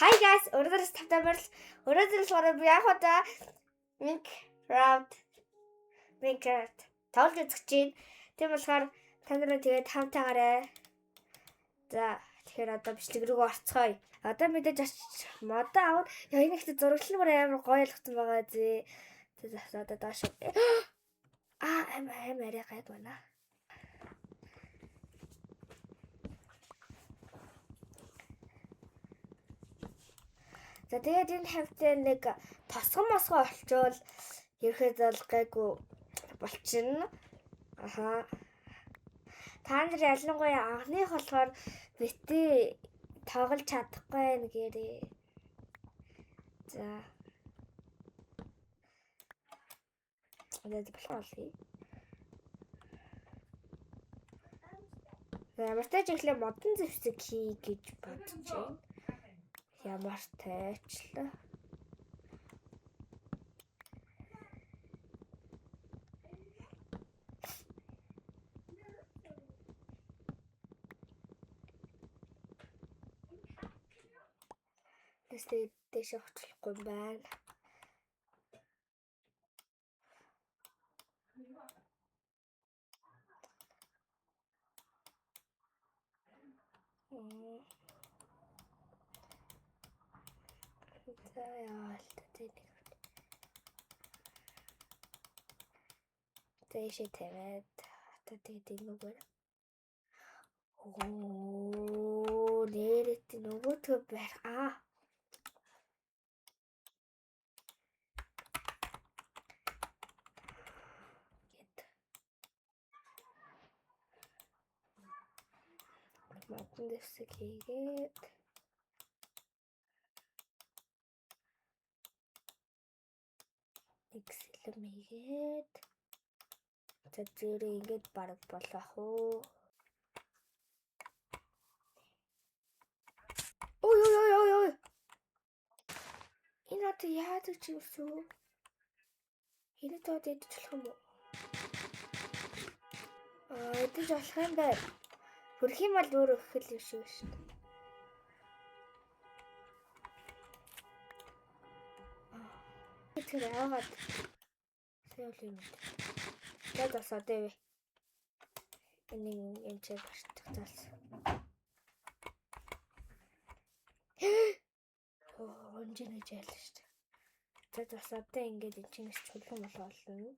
Hi guys, өнөөдөр September би яг одоо Minecraft тоглож үзэж байна. Тийм болохоор та нараа тэгээд хамтаагаарай. За тэгэхээр одоо бичлэг рүү орцгоё. Одоо мэдээж модоо аваад энэ ихтэй зурагчлал амар гоё болгосон байгаа зээ. Тэгээд одоо доош амар гайг байна. За тэгээд энэ хавтаа нэг тосгон мосгоо олчвол ерөөхдөө гайгүй болчихно. Аха. Та нар ялангуяа анхных болохоор бити тоглож чадахгүй байх гэрээ. За. Тэгээд болохгүй. Ямар ч ихлэ модон зэвсэг хий гэж бодож байна. Ямар тайчлаа. Тэстэй дэше очихгүй байна. Дэше тавиад тэгээд нүгээр. Оо, нээрэт нөгөөтгөө барь. Модон дэвсэг хийгээд нэг сэлэм хийгээд за зэрэг ингэж бараг болох уу. Ой. Энэ одоо яадаг ч юм шүү. Энэ тод идчих юм уу? Идэж болох юм байна. Хөрх юм бол өөр өгөх л юм шиг шүү дээ. Тэр яагаад сээл юм бэ? Тэгээд бас одоо энэ юм чиг барьдаг цаас. Онжинэж яалаа шүү дээ. Тэгээд бас одоо ингэж энэ чинээс чулуун болно.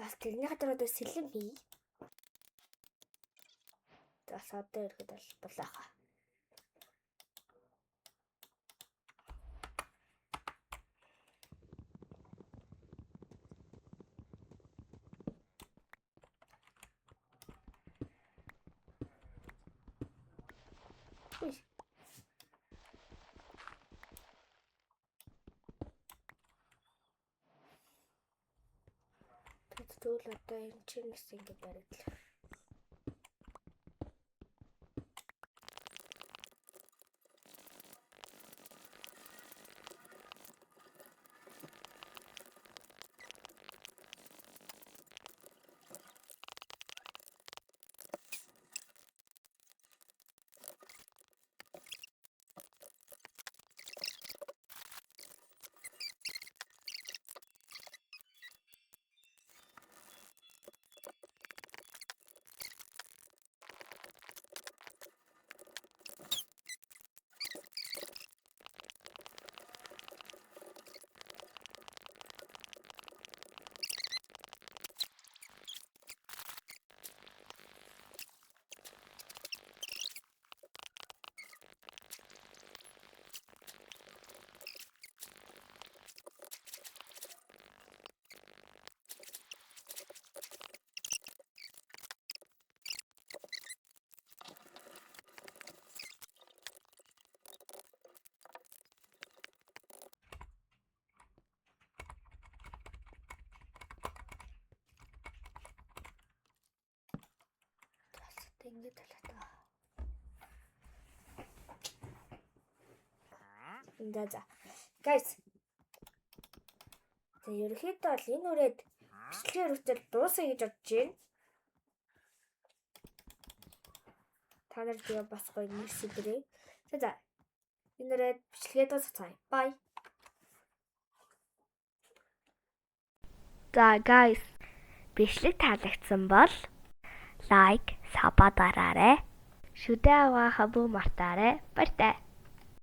Бас тэрний хатар одоо сэлэм хий. Бас одоо ирэхэд бол булааха. Тэгвэл одоо энэ чинээс ингэ бариад. Ингэж талаа. За. Guys. Тэгээ ерөнхийдөө бол энэ үрээд бичлэгийн үртэл дуусгая гэж бодож байна. Та нар тэгээ бас гоё нэрс өдрөө. За. Энэ үрээд бичлэгээ дуусгацгаая. Bye. За guys, бичлэг таалагдсан бол лайк, сабаа дараарай. Шүдэ аваа хабу мартаарай. Баяртай.